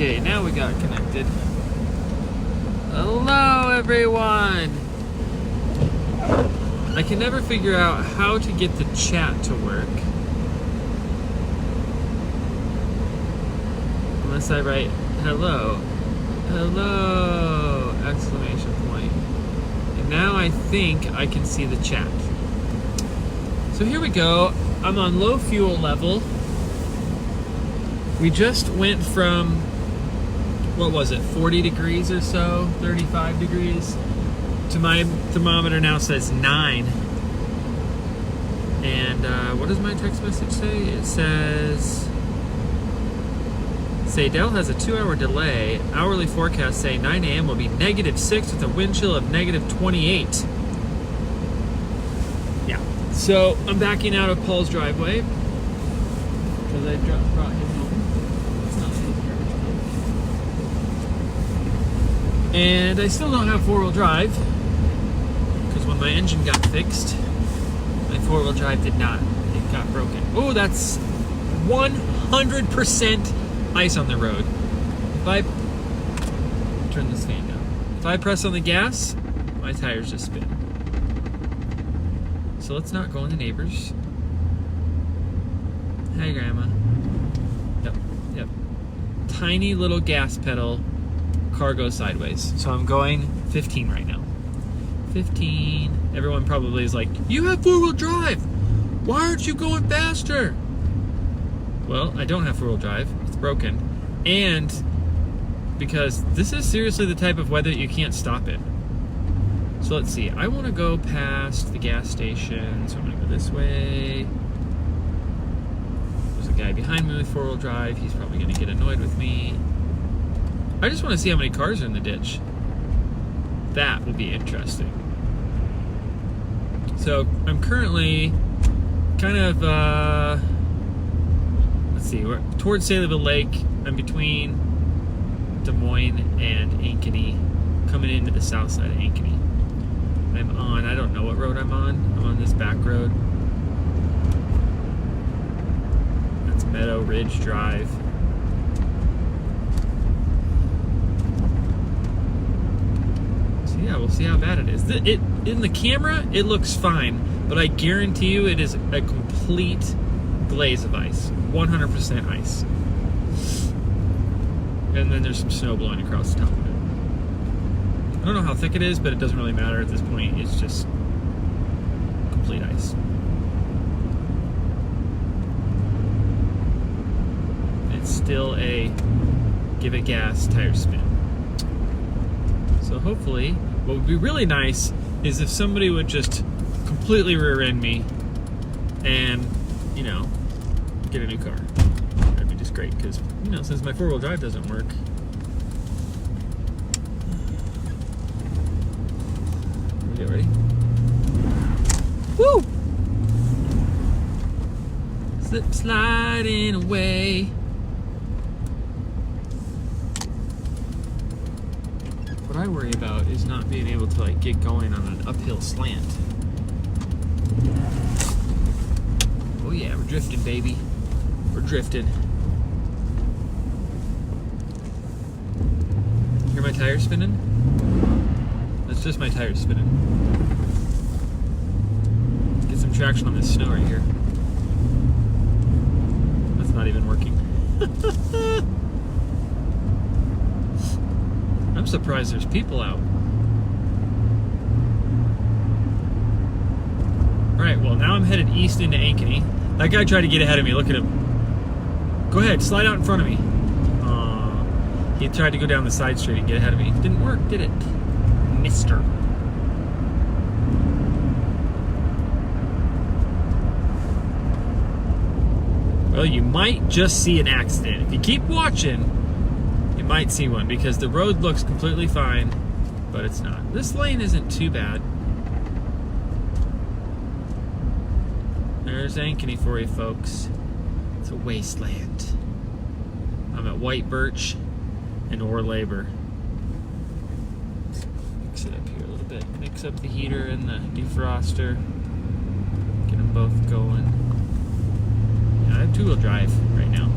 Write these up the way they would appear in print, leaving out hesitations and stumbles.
Okay, now we got connected. Hello, everyone! I can never figure out how to get the chat to work. Unless I write, hello, hello, exclamation point. And now I think I can see the chat. So here we go. I'm on low fuel level. We just went from, what was it, 40 degrees or so, 35 degrees, to my thermometer now says 9. And what does my text message say? It says, Dell has a 2-hour delay. Hourly forecast say 9 a.m. will be -6 with a wind chill of -28. Yeah. So I'm backing out of Paul's driveway because I brought him home. It's not his garbage. And I still don't have 4-wheel drive because when my engine got fixed, my 4-wheel drive did not. It got broken. Oh, that's 100% ice on the road. If I turn this fan down, if I press on the gas, my tires just spin. So let's not go in the neighbors. Hi, Grandma. Yep. Tiny little gas pedal, car goes sideways. So I'm going 15 right now. 15. Everyone probably is like, you have 4-wheel drive. Why aren't you going faster? Well, I don't have 4-wheel drive. It's broken. And because this is seriously the type of weather you can't stop it. So let's see. I want to go past the gas station. So I'm going to go this way. There's a guy behind me with 4-wheel drive. He's probably going to get annoyed with me. I just want to see how many cars are in the ditch. That will be interesting. So I'm currently kind of, let's see, we're towards Sailorville Lake. I'm between Des Moines and Ankeny, coming into the south side of Ankeny. I'm on, I don't know what road I'm on. I'm on this back road. That's Meadow Ridge Drive. So yeah, we'll see how bad it is. In the camera, it looks fine, but I guarantee you it is a complete glaze of ice. 100% ice. And then there's some snow blowing across the top of it. I don't know how thick it is, but it doesn't really matter at this point. It's just complete ice. It's still a give it gas tire spin. So hopefully, what would be really nice is if somebody would just completely rear end me and, you know, get a new car. That'd be just great because, you know, since my 4-wheel drive doesn't work. Okay, ready? Woo! Slip sliding away. What I worry about is not being able to like get going on an uphill slant. Oh yeah, we're drifting, baby. We're drifting. Hear my tires spinning? That's just my tires spinning. Get some traction on this snow right here. That's not even working. I'm surprised there's people out. Alright, well now I'm headed east into Ankeny. That guy tried to get ahead of me, look at him. Go ahead, slide out in front of me. He tried to go down the side street and get ahead of me. Didn't work, did it? Mister. Well, you might just see an accident. If you keep watching, you might see one because the road looks completely fine, but it's not. This lane isn't too bad. There's Ankeny for you, folks. It's a wasteland. I'm at White Birch and Ore Labor. Mix it up here a little bit. Mix up the heater and the defroster. Get them both going. Yeah, I have 2-wheel drive right now.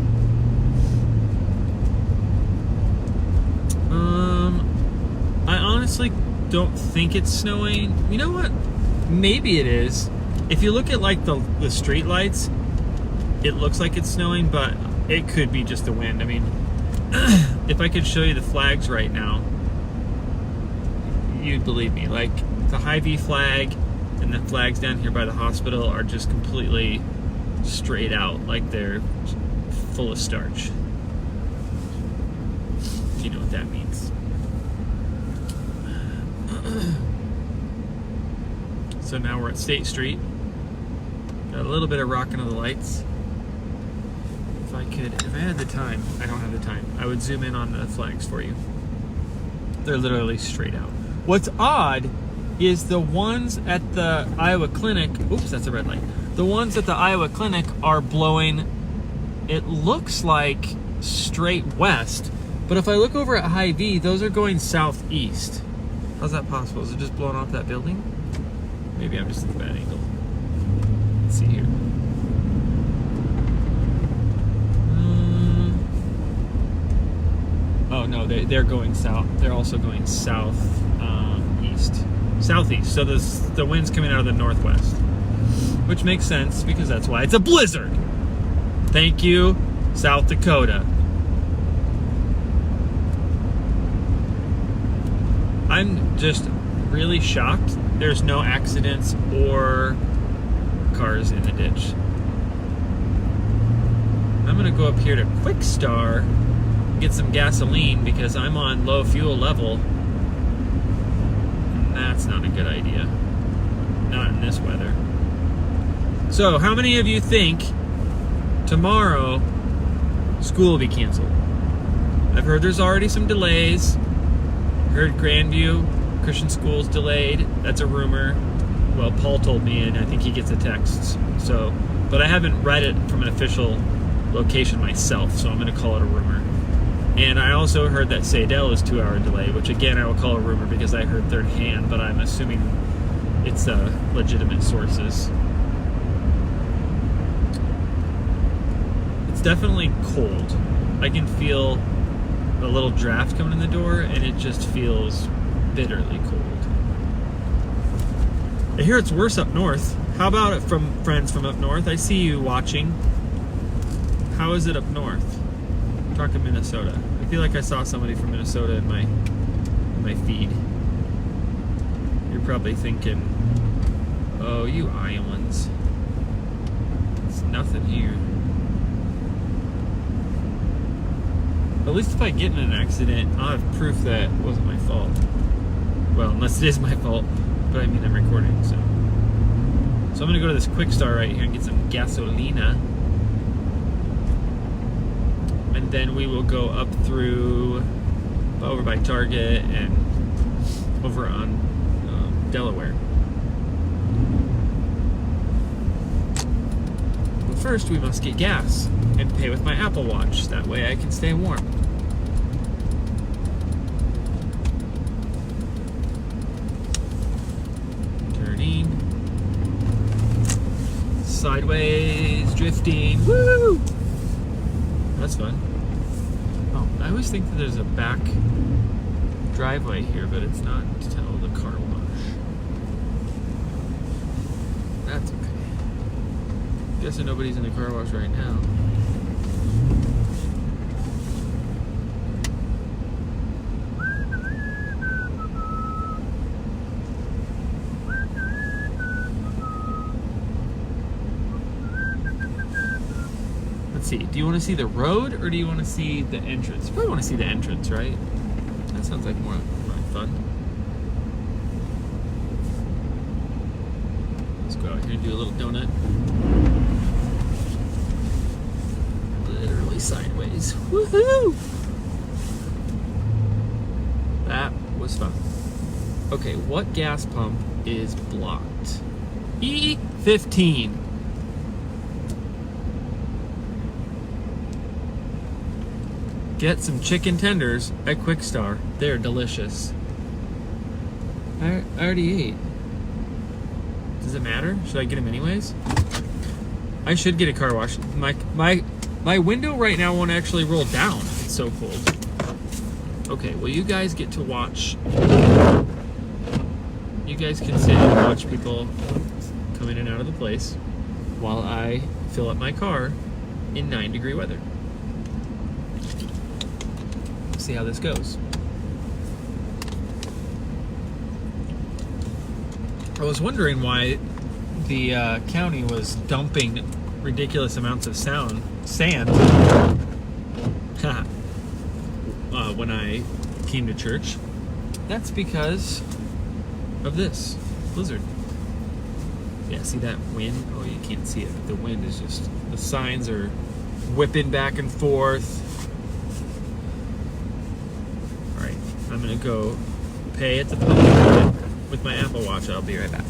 actually don't think it's snowing. You know what? Maybe it is. If you look at like the street lights, it looks like it's snowing, but it could be just the wind. I mean, if I could show you the flags right now, you'd believe me. Like the Hy-Vee flag and the flags down here by the hospital are just completely straight out, like they're full of starch. If you know what that means. So now we're at State Street. Got a little bit of rocking of the lights. If I had the time, I don't have the time, I would zoom in on the flags for you. They're literally straight out. What's odd is the ones at the Iowa Clinic, oops, that's a red light. The ones at the Iowa Clinic are blowing, it looks like straight west, but if I look over at Hy-Vee, those are going southeast. How's that possible? Is it just blowing off that building? Maybe I'm just at the bad angle. Let's see here. Oh no, they're going south. They're also going southeast. So the wind's coming out of the northwest, which makes sense because that's why it's a blizzard. Thank you, South Dakota. I'm just really shocked there's no accidents or cars in the ditch. I'm gonna go up here to Quick Star, get some gasoline because I'm on low fuel level. And that's not a good idea. Not in this weather. So, how many of you think tomorrow school will be canceled? I've heard there's already some delays. Heard Grandview Christian School's delayed. That's a rumor. Well, Paul told me, and I think he gets the texts. So, but I haven't read it from an official location myself, so I'm going to call it a rumor. And I also heard that Sadell is 2-hour delay, which again I will call a rumor because I heard third hand, but I'm assuming it's legitimate sources. It's definitely cold. I can feel a little draft coming in the door, and it just feels bitterly cold. I hear it's worse up north. How about it from friends from up north? I see you watching. How is it up north? I'm talking Minnesota. I feel like I saw somebody from Minnesota in my feed. You're probably thinking, oh, you Iowans. It's nothing here. At least if I get in an accident, I'll have proof that it wasn't my fault. Well, unless it is my fault, but I mean I'm recording, so. So I'm gonna go to this Quick Star right here and get some gasolina. And then we will go up through, over by Target and over on Delaware. But first we must get gas and pay with my Apple Watch. That way I can stay warm. Turning. Sideways, drifting. Woo! That's fun. Oh, I always think that there's a back driveway here, but it's not until the car wash. That's okay. Guessing nobody's in the car wash right now. Let's see, do you want to see the road or do you want to see the entrance? You probably want to see the entrance, right? That sounds like more fun. Let's go out here and do a little donut. Literally sideways. Woohoo! That was fun. Okay, what gas pump is blocked? E15. Get some chicken tenders at Quick Star. They're delicious. I already ate. Does it matter? Should I get them anyways? I should get a car wash. My window right now won't actually roll down. It's so cold. Okay, well, you guys get to watch. You guys can sit and watch people come in and out of the place while I fill up my car in 9-degree weather. See how this goes. I was wondering why the county was dumping ridiculous amounts of sand when I came to church. That's because of this blizzard. Yeah, see that wind? Oh, you can't see it. The wind is just, the signs are whipping back and forth. All right, I'm gonna go pay at the pump with my Apple Watch. I'll be right back.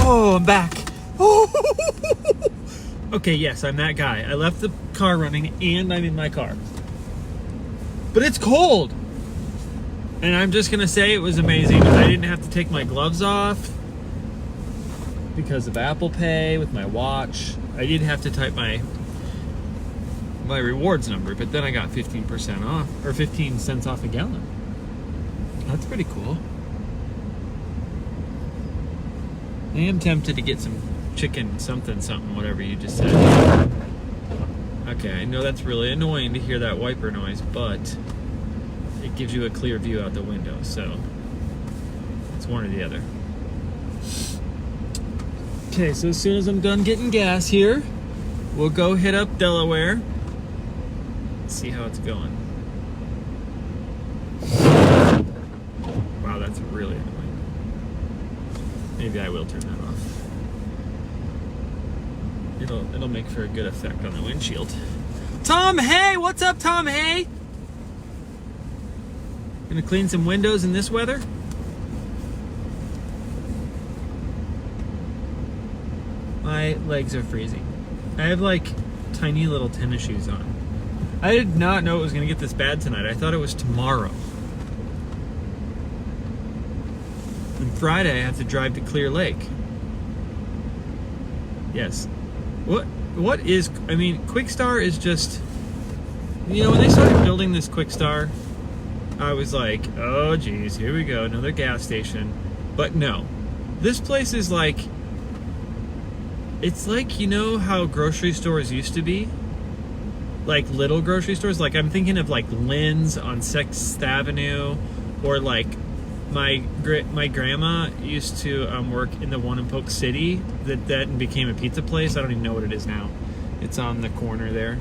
Oh, I'm back. Okay, yes, I'm that guy. I left the car running and I'm in my car. But it's cold. And I'm just gonna say it was amazing. I didn't have to take my gloves off because of Apple Pay with my watch. I didn't have to type my rewards number, but then I got 15% off, or 15 cents off a gallon. That's pretty cool. I am tempted to get some chicken something, whatever you just said. Okay, I know that's really annoying to hear that wiper noise, but it gives you a clear view out the window, so it's one or the other. Okay, so as soon as I'm done getting gas here, we'll go hit up Delaware. See how it's going. Wow, that's really annoying. Maybe I will turn that off. It'll make for a good effect on the windshield. Tom Hay! What's up, Tom Hay? Gonna clean some windows in this weather? My legs are freezing. I have like tiny little tennis shoes on. I did not know it was gonna get this bad tonight. I thought it was tomorrow. And Friday I have to drive to Clear Lake. Yes. What is, I mean, Quickstar is just, you know, when they started building this Quickstar, I was like, oh geez, here we go, another gas station. But no, this place is like, it's like, you know how grocery stores used to be? Like little grocery stores? Like I'm thinking of like Lynn's on 6th Avenue, or like my grandma used to work in the one in Polk City that became a pizza place. I don't even know what it is now. It's on the corner there.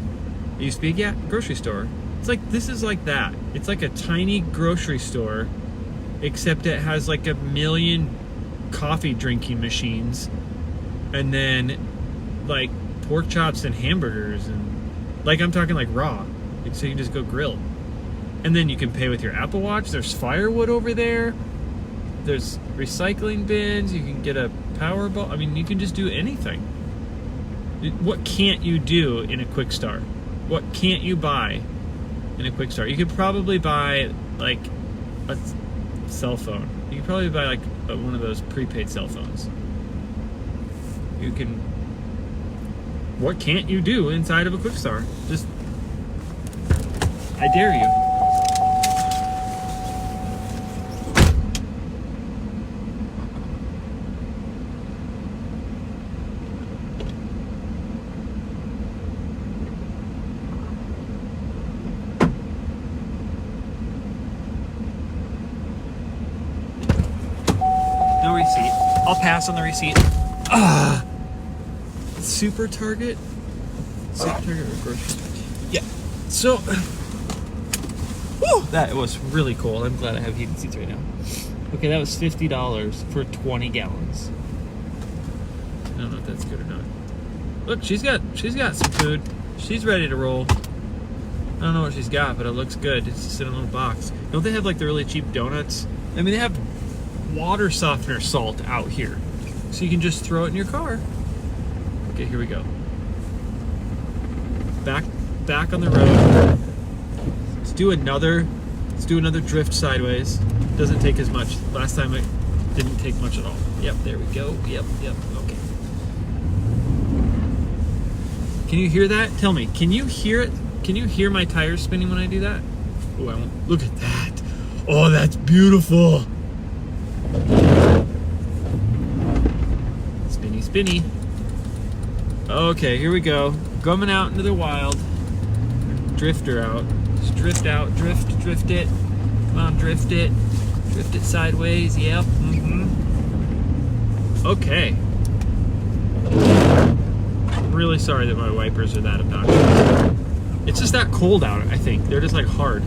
It used to be a grocery store. It's like, this is like that. It's like a tiny grocery store, except it has like 1 million coffee drinking machines, and then like pork chops and hamburgers, and like I'm talking like raw, so you can just go grill. And then you can pay with your Apple Watch. There's firewood over there. There's recycling bins. You can get a Powerball. I mean, you can just do anything. What can't you do in a Quickstar? What can't you buy in a Quickstar? You could probably buy like a cell phone. You could probably buy like one of those prepaid cell phones. You can. What can't you do inside of a Quickstar? Just, I dare you. No receipt. I'll pass on the receipt. Super Target? Super Target or grocery store? Yeah. So, that was really cool. I'm glad I have heated seats right now. Okay, that was $50 for 20 gallons. I don't know if that's good or not. Look, she's got some food. She's ready to roll. I don't know what she's got, but it looks good. It's just in a little box. Don't they have like the really cheap donuts? I mean, they have water softener salt out here, so you can just throw it in your car. Okay, here we go. Back on the road. Let's do another drift sideways. Doesn't take as much. Last time it didn't take much at all. Yep, there we go. Yep, okay. Can you hear that? Tell me, can you hear it? Can you hear my tires spinning when I do that? Oh, I won't. Look at that. Oh, that's beautiful. Spinny, spinny. Okay, here we go. Coming out into the wild. Drifter out. Just drift out. Drift it. Come on, drift it. Drift it sideways. Yep. Okay. I'm really sorry that my wipers are that obnoxious. It's just that cold out, I think. They're just like hard.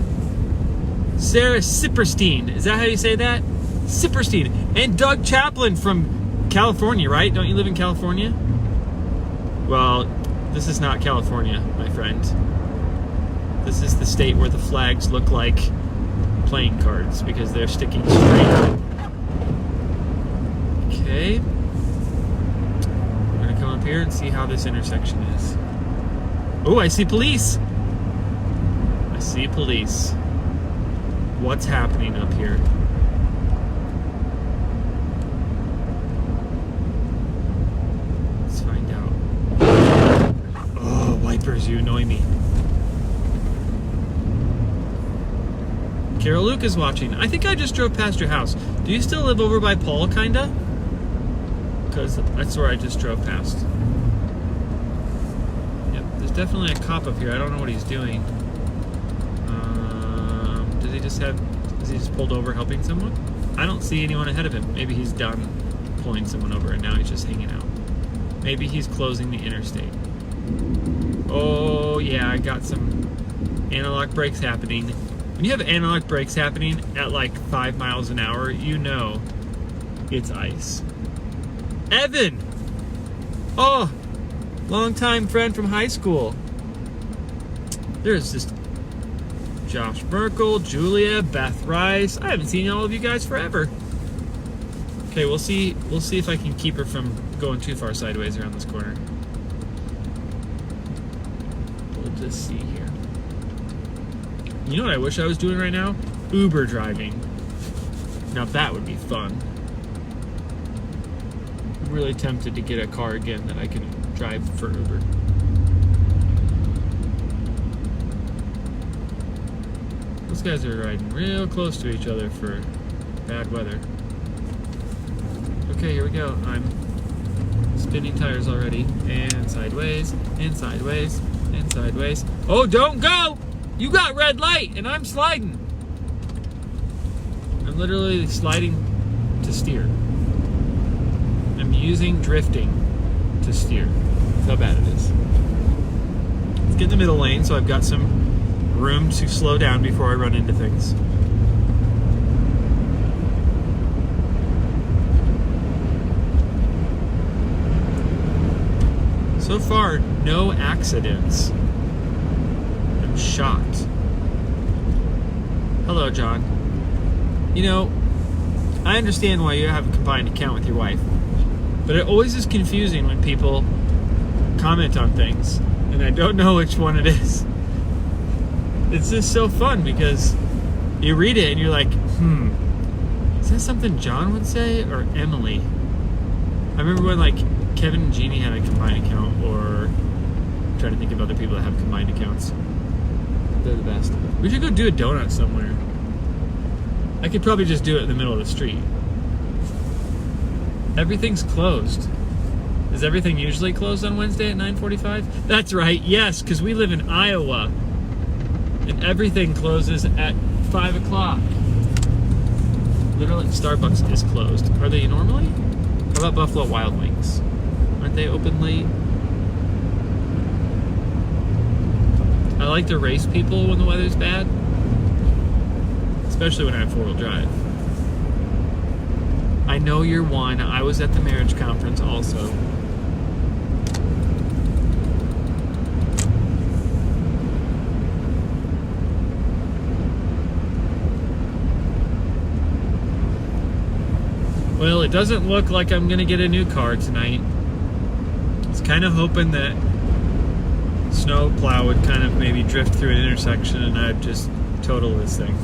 Sarah Sipperstein. Is that how you say that? Sipperstein. And Doug Chaplin from California, right? Don't you live in California? Well, this is not California, my friend. This is the state where the flags look like playing cards because they're sticking straight. Okay. We're gonna come up here and see how this intersection is. Oh, I see police. I see police. What's happening up here? Let's find out. Oh, wipers, you annoy me. Carol Luke is watching. I think I just drove past your house. Do you still live over by Paul, kinda? Because that's where I just drove past. Yep, there's definitely a cop up here. I don't know what he's doing. Is he just pulled over helping someone? I don't see anyone ahead of him. Maybe he's done pulling someone over and now he's just hanging out. Maybe he's closing the interstate. Oh yeah, I got some analog brakes happening. When you have analog brakes happening at like 5 miles an hour, you know it's ice. Evan! Oh, longtime friend from high school. There's just Josh Merkel, Julia, Beth Rice. I haven't seen all of you guys forever. Okay, we'll see if I can keep her from going too far sideways around this corner. We'll just see here. You know what I wish I was doing right now? Uber driving. Now that would be fun. I'm really tempted to get a car again that I can drive for Uber. Those guys are riding real close to each other for bad weather. Okay, here we go. I'm spinning tires already. And sideways, and sideways, and sideways. Oh, don't go! You got red light, and I'm sliding. I'm literally sliding to steer. I'm using drifting to steer. That's how bad it is. Let's get in the middle lane so I've got some room to slow down before I run into things. So far, no accidents. I'm shocked. Hello, John. You know, I understand why you have a combined account with your wife, but it always is confusing when people comment on things, and I don't know which one it is. It's just so fun because you read it and you're like, is that something John would say or Emily? I remember when like Kevin and Jeannie had a combined account, or I'm trying to think of other people that have combined accounts. They're the best. We should go do a donut somewhere. I could probably just do it in the middle of the street. Everything's closed. Is everything usually closed on Wednesday at 9:45? That's right, yes, because we live in Iowa. And everything closes at 5 o'clock. Literally, Starbucks is closed. Are they normally? How about Buffalo Wild Wings? Aren't they open late? I like to race people when the weather's bad. Especially when I have four-wheel drive. I know you're one. I was at the marriage conference also. Well, it doesn't look like I'm gonna get a new car tonight. I was kind of hoping that snow plow would kind of maybe drift through an intersection and I'd just total this thing.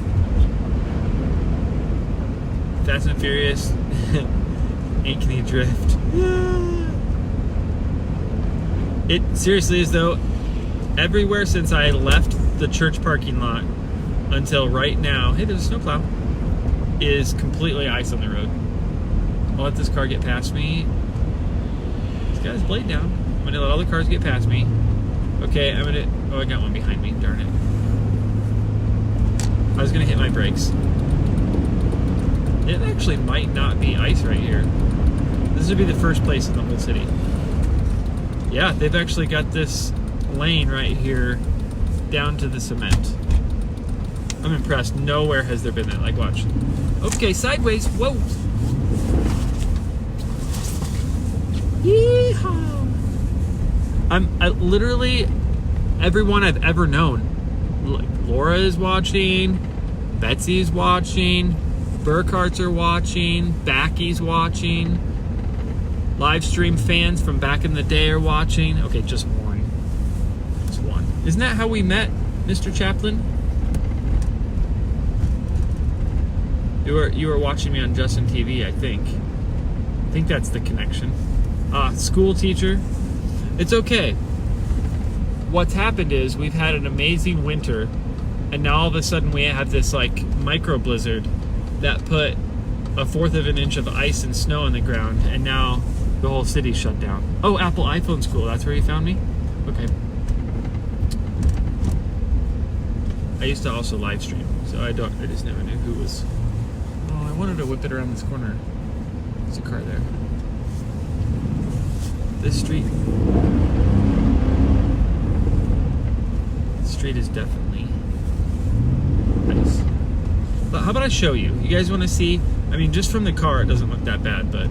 Fast and Furious, Ankeny drift. It seriously is though, everywhere since I left the church parking lot until right now, hey, there's a snowplow, is completely ice on the road. I'll let this car get past me. This guy's blade down. I'm gonna let all the cars get past me. Okay, oh, I got one behind me, darn it. I was gonna hit my brakes. It actually might not be ice right here. This would be the first place in the whole city. Yeah, they've actually got this lane right here down to the cement. I'm impressed. Nowhere has there been that. Like, watch. Okay, sideways. Whoa. Yeehaw. I literally, everyone I've ever known. Like, Laura is watching. Betsy's watching. Burkhart's are watching. Backy's watching. Live stream fans from back in the day are watching. Okay, just one. Just one. Isn't that how we met, Mr. Chaplin? You were watching me on Justin TV, I think. I think that's the connection. School teacher. It's okay. What's happened is we've had an amazing winter, and now all of a sudden we have this like micro blizzard that put 1/4 of an inch of ice and snow on the ground, and now the whole city's shut down. Oh, Apple iPhone School. That's where you found me? Okay. I used to also live stream, so I just never knew who was. Oh, I wanted to whip it around this corner. There's a car there. This street is definitely nice. But how about I show you? You guys want to see? I mean, just from the car, it doesn't look that bad, but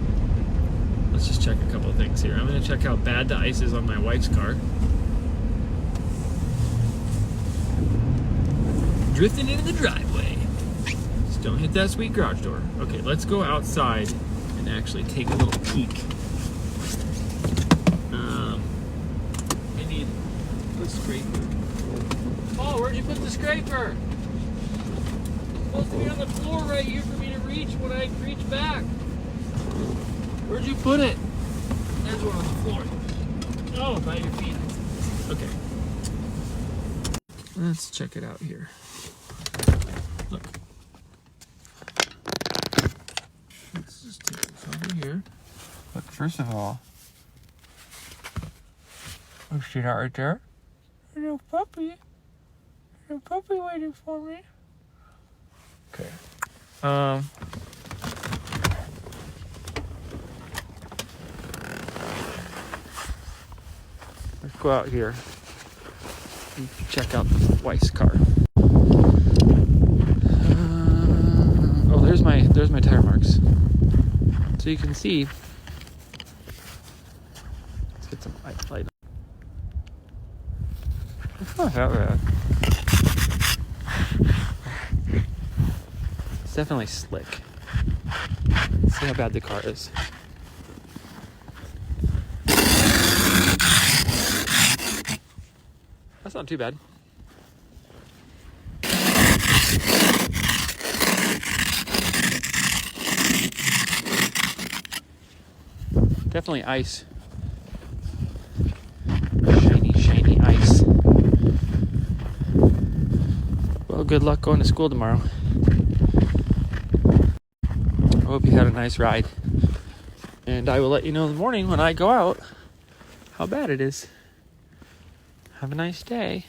let's just check a couple of things here. I'm going to check how bad the ice is on my wife's car. Drifting into the driveway. Just don't hit that sweet garage door. Okay, let's go outside and actually take a little peek. I need a scraper. Oh, where'd you put the scraper? It's supposed to be on the floor right here for me to reach when I reach back. Where'd you put it? There's one on the floor. Oh, by your feet. Okay. Let's check it out here. Look. Let's just take this over here. Look, first of all, oh, see that right there? There's a puppy. There's a puppy waiting for me. Okay. Let's go out here and check out the wife's car. Oh, there's my tire marks. So you can see. Let's get some light. It's not that bad. It's definitely slick. Let's see how bad the car is. That's not too bad. Definitely ice. Shiny ice. Well, good luck going to school tomorrow. I hope you had a nice ride. And I will let you know in the morning when I go out how bad it is. Have a nice day.